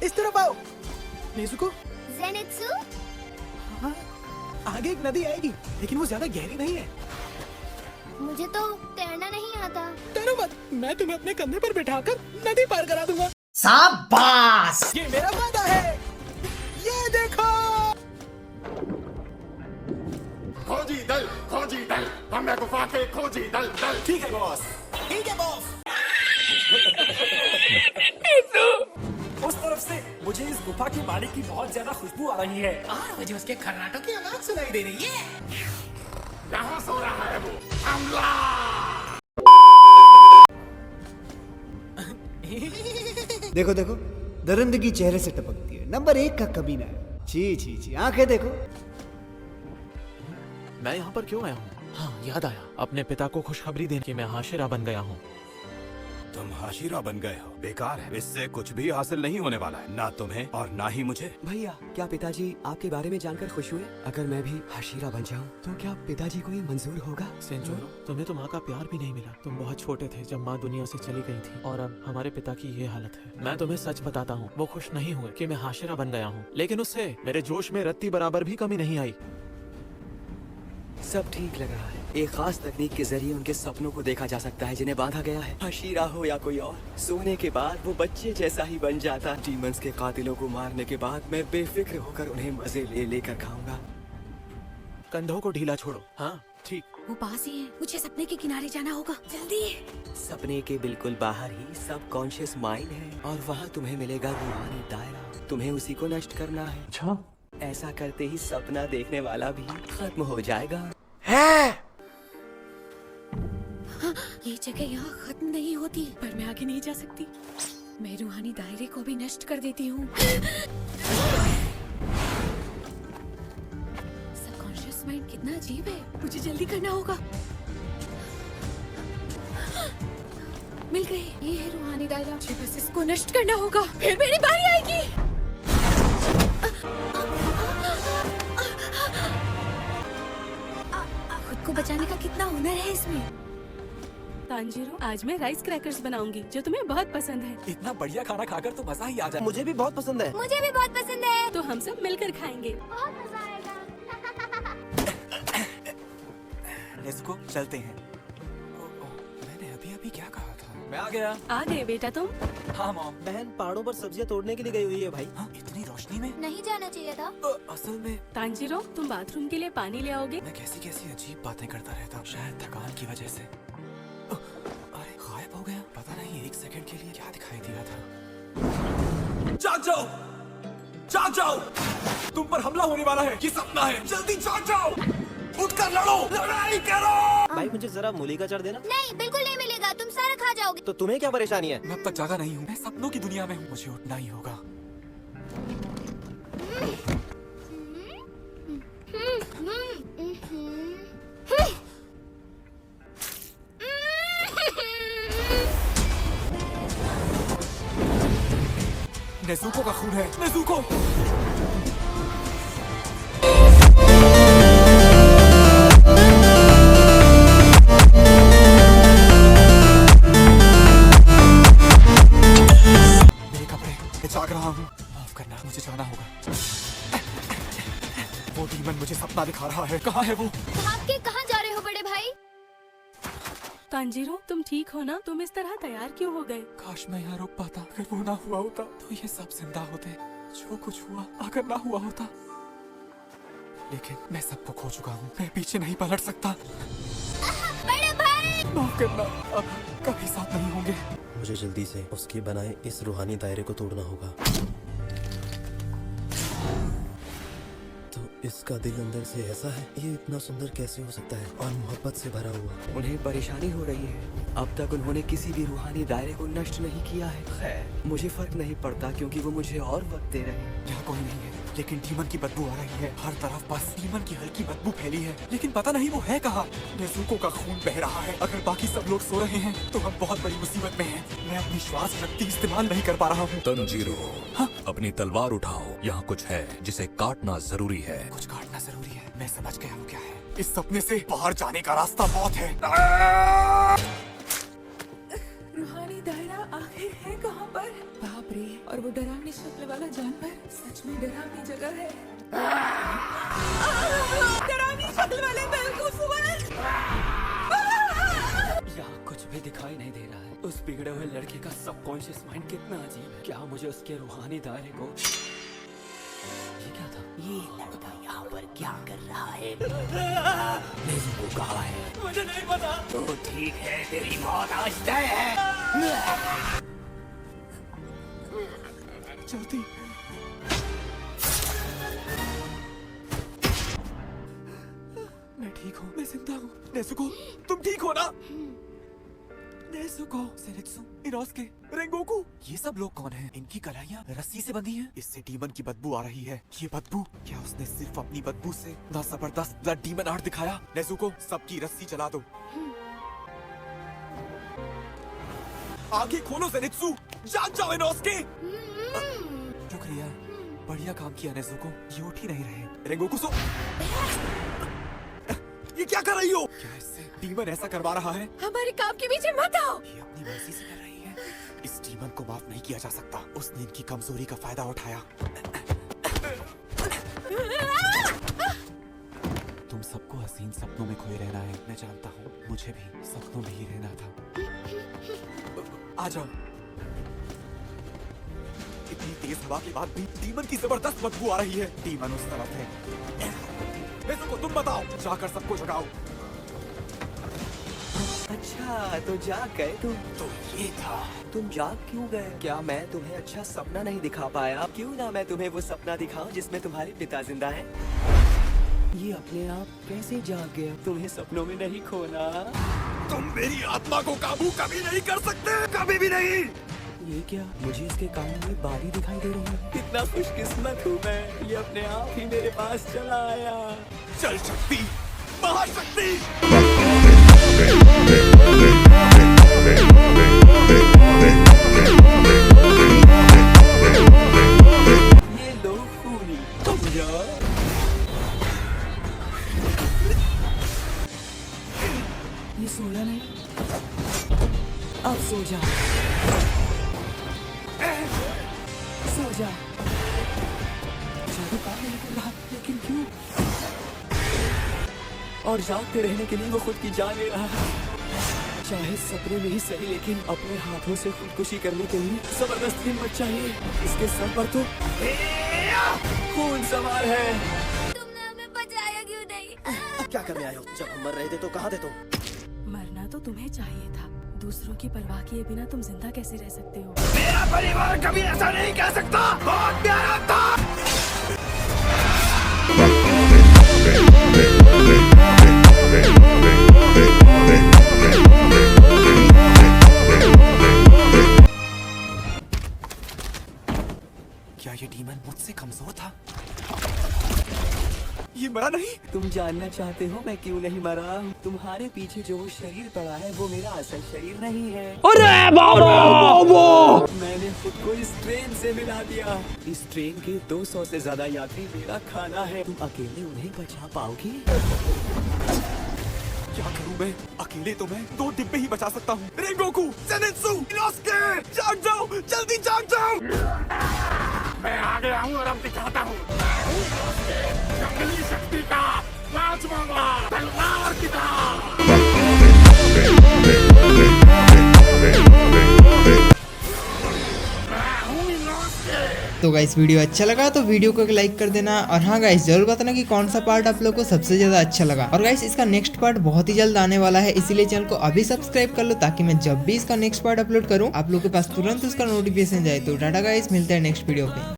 इस तरफ आओ। Nezuko, Zenitsu? हाँ, आगे एक नदी आएगी, लेकिन वो ज्यादा गहरी नहीं है। मुझे तो तैरना नहीं आता। डरो मत, मैं तुम्हें अपने कंधे पर बिठाकर नदी पार करा दूंगा। शाबाश! ये मेरा वादा है। ये देखो। खोजी दल, हमने गुफा के खोजी दल। ठीक है बॉस, ठीक है बॉस। उस तरफ से मुझे इस गुफा की माड़ी की बहुत ज्यादा खुशबू आ रही है और मुझे उसके खर्राटों की आवाज सुनाई दे रही है। यहाँ सो रहा है वो। हमला! देखो देखो, दरिंदगी चेहरे से टपकती है। नंबर 1 का कमीना है। छी छी छी, आंखें देखो। मैं यहाँ पर क्यों आया हूँ? हाँ, याद आया, अपने पिता को खुशखबरी देने कि मैं हाशिरा बन गया हूँ। तुम हाशिरा बन गए हो? बेकार है, इससे कुछ भी हासिल नहीं होने वाला है, ना तुम्हें और ना ही मुझे। भैया, क्या पिताजी आपके बारे में जानकर खुश हुए? अगर मैं भी हाशिरा बन जाऊं, तो क्या पिताजी को ये मंजूर होगा? सेंचुरो, तुम्हें तो माँ का प्यार भी नहीं मिला। तुम बहुत छोटे थे जब माँ दुनिया से चली गई थी और अब हमारे पिता की ये हालत है। मैं तुम्हें सच बताता हूँ, वो खुश नहीं हुए कि मैं हाशिरा बन गया हूँ, लेकिन उससे मेरे जोश में रत्ती बराबर भी कमी नहीं आई। सब ठीक लग रहा है। एक खास तकनीक के जरिए उनके सपनों को देखा जा सकता है जिन्हें बांधा गया है। हाशिरा हो या कोई और, सोने के बाद वो बच्चे जैसा ही बन जाता। डीमंस के कातिलों को मारने के बाद मैं बेफिक्र होकर उन्हें मजे ले लेकर खाऊंगा। कंधों को ढीला छोड़ो। हाँ ठीक। वो पास ही है, मुझे सपने के किनारे जाना होगा, जल्दी। सपने के बिल्कुल बाहर ही सब कॉन्शियस माइंड है और वहाँ तुम्हें मिलेगा रूहानी दायरा। तुम्हें उसी को नष्ट करना है। अच्छा, ऐसा करते ही सपना देखने वाला भी खत्म हो जाएगा। ये जगह यहाँ खत्म नहीं होती, पर मैं आगे नहीं जा सकती। मैं रूहानी दायरे को भी नष्ट कर देती हूँ। सबकॉन्शियस माइंड कितना अजीब है, मुझे जल्दी करना होगा। मिल गई, ये है रूहानी दायरा। मुझे बस इसको नष्ट करना होगा, फिर मेरी बारी आएगी। खुद को बचाने का कितना हुनर है इसमें। तांजीरो, आज मैं राइस क्रैकर्स बनाऊंगी जो तुम्हें बहुत पसंद है। इतना बढ़िया खाना खाकर तो मजा ही आ जाए। मुझे भी बहुत पसंद है। मुझे भी बहुत पसंद है। तो हम सब मिलकर खाएंगे। बहुत मजा आएगा। नेजुको, चलते हैं। मैंने अभी अभी क्या कहा था? मैं आ गया। आ गए बेटा तुम? हाँ मॉम। बहन पहाड़ों पर सब्जियां तोड़ने के लिए गई हुई है भाई। हाँ, इतनी रोशनी में? नहीं जाना चाहिए था। असल में तांजीरो, तुम बाथरूम के लिए पानी ले आओगे? मैं कैसी कैसी अजीब बातें करता रहता हूँ, शायद थकान की वजह से। अरे गायब हो गया, पता नहीं 1 सेकंड के लिए क्या दिखाई दिया था। जाग जाओ, जाग जाओ, तुम पर हमला होने वाला है। ये सपना है, जल्दी जाग जाओ, उठकर लड़ो, लड़ाई करो। भाई मुझे जरा मूली का अचार देना। नहीं, बिल्कुल नहीं मिलेगा, तुम सारा खा जाओगे। तो तुम्हें क्या परेशानी है? मैं अब तक जागा नहीं हूँ, मैं सपनों की दुनिया में हूँ, मुझे उठना ही होगा। नेजुको का खून है, नेजुको। मेरे कपड़े, मैं जाग रहा हूँ। माफ करना, मुझे जाना होगा। वो डीमन मुझे सपना दिखा रहा है। कहाँ है वो? भाग के कहाँ जा रहे हो बड़े भाई? तांजीरो, तुम ठीक हो ना? तुम इस तरह तैयार क्यों हो गए? काश मैं यहाँ रुक पाता। अगर वो ना हुआ होता तो ये सब जिंदा होते। जो कुछ हुआ अगर ना हुआ होता, लेकिन मैं सबको खो चुका हूँ। मैं पीछे नहीं पलट सकता। बड़े भाई! माफ करना, अब कभी साथ नहीं होंगे। मुझे जल्दी से उसके बनाए इस रूहानी दायरे को तोड़ना होगा। तो इसका दिल अंदर से ऐसा है, ये इतना सुंदर कैसे हो सकता है और मोहब्बत से भरा हुआ। उन्हें परेशानी हो रही है। अब तक उन्होंने किसी भी रूहानी दायरे को नष्ट नहीं किया है। खैर, मुझे फर्क नहीं पड़ता क्योंकि वो मुझे और वक्त दे रहे हैं। यहाँ कोई नहीं है, लेकिन डीमन की बदबू आ रही है। हर तरफ बस डीमन की हल्की बदबू फैली है, लेकिन पता नहीं वो है कहाँ। नेजुको का खून बह रहा है। अगर बाकी सब लोग सो रहे हैं तो हम बहुत बड़ी मुसीबत में हैं। मैं अपनी श्वास शक्ति इस्तेमाल नहीं कर पा रहा हूँ। तंजीरो, अपनी तलवार उठाओ, यहाँ कुछ है जिसे काटना जरूरी है। कुछ काटना जरूरी है, मैं समझ गया वो क्या है। इस सपने से बाहर जाने का रास्ता बहुत है। रूहानी दायरा आखिर है कहाँ पर? बाप रे, और वो डरावनी शक्ल वाला जानवर सच में डरावनी जगह है। डरावनी शक्ल वाले बेवकूफ। यहाँ कुछ भी दिखाई नहीं दे रहा है। उस बिगड़े हुए लड़के का सबकॉन्शियस माइंड कितना अजीब है। क्या मुझे उसके रूहानी दायरे को ये क्या था? ये लड़का यहाँ पर क्या कर रहा है? नेज़ुको कहाँ है? मुझे नहीं पता। तो ठीक है, तेरी मौत आज तय है। जल्दी। मैं ठीक हूँ, मैं जिंदा हूँ। नेज़ुको, तुम ठीक हो ना? नेज़ुको, सेनित्सु, इनोस्के, रेंगोकू, ये सब लोग कौन हैं? इनकी कलाइयाँ रस्सी से बंधी हैं। इससे डीमन की बदबू आ रही है। ये बदबू, क्या उसने सिर्फ अपनी बदबू से ना जबरदस्त ब्लड डीमन आर्ट दिखाया? नेज़ुको, सबकी रस्सी चला दो। आगे खोलो सेनित्सु, जाग जाओ इनोस्के। शुक्रिया, बढ़िया काम किया नेज़ुको। ये उठ ही नहीं रहे। रेंगोकू सो, ये क्या कर रही हो? क्या इससे डीमन ऐसा करवा रहा है? हमारे काम के पीछे मत आओ। ये अपनी मर्जी से कर रही है। इस डीमन को माफ नहीं किया जा सकता। उसने इनकी कमजोरी का फायदा उठाया। तुम सबको हसीन सपनों में खोए रहना है। मैं जानता हूँ, मुझे भी सपनों में ही रहना था। आ जाओ। इतनी तेज हवा के बाद भी डीमन की जबरदस्त बदबू आ रही है। डीमन उस तरफ है। नेज़ुको, तुम बताओ, जाकर सबको जगाओ। अच्छा, तो जाग गए तुम? तो ये था। तुम जाग क्यों गए? क्या मैं तुम्हें अच्छा सपना नहीं दिखा पाया? क्यों ना मैं तुम्हें वो सपना दिखाऊं जिसमें तुम्हारे पिता जिंदा हैं? ये अपने आप कैसे जाग गया? तुम्हें सपनों में नहीं खोना। तुम मेरी आत्मा को काबू कभी नहीं कर सकते, कभी भी नहीं। ये क्या? मुझे इसके कानों में बारी दिखाई दे रही है। कितना खुशकिस्मत हूँ मैं, ये अपने आप ही मेरे पास चला आया। चल शक्ति, महाशक्ति। ये लो खूनी, तुम जाओ। ये सोया नहीं, अब सो जा, सो जा। जादू काम नहीं कर रहा, लेकिन क्यों? और जागते रहने के लिए वो खुद की जान ले रहा है। चाहे सपने में ही सही, लेकिन अपने हाथों से खुदकुशी करने के लिए जबरदस्त हिम्मत चाहिए। इसके सर पर तो खून सवार है। तुमने हमें बचाया क्यों नहीं? क्या करने आए हो? जब हम मर रहे थे तो कहाँ थे तुम? मरना तो तुम्हें चाहिए था। दूसरों की परवाह किए बिना तुम जिंदा कैसे रह सकते हो? मेरा परिवार कभी ऐसा नहीं कह सकता। बहुत प्यारा था। क्या ये डीमन मुझसे कमजोर था? ये मरा नहीं? तुम जानना चाहते हो मैं क्यों नहीं मरा? तुम्हारे पीछे जो वो शरीर पड़ा है वो मेरा असल शरीर नहीं है। अरे बाबा! मैंने खुद को इस ट्रेन से मिला दिया। इस ट्रेन के 200 से ज्यादा यात्री मेरा खाना है। तुम अकेले उन्हें बचा पाओगी? क्या करूं मैं? अकेले तो मैं 2 डिब्बे ही बचा सकता हूँ। रेंगोकू, सेनित्सु, इनोस्के, जाग जाओ, जल्दी जाग जाओ। मैं आ गया हूँ और अब दिखाता हूँ। जंगली शक्ति का राजमाता तलवार की तरह। तो गाइस वीडियो अच्छा लगा तो वीडियो को एक लाइक कर देना। और हाँ गाइस जरूर बताना कि कौन सा पार्ट आप लोग को सबसे ज्यादा अच्छा लगा। और गाइस इसका नेक्स्ट पार्ट बहुत ही जल्द आने वाला है, इसीलिए चैनल को अभी सब्सक्राइब कर लो ताकि मैं जब भी इसका नेक्स्ट पार्ट अपलोड करूँ आप लोग के पास तुरंत उसका नोटिफिकेशन जाए। तो टाटा गाइस, मिलते हैं नेक्स्ट वीडियो पे।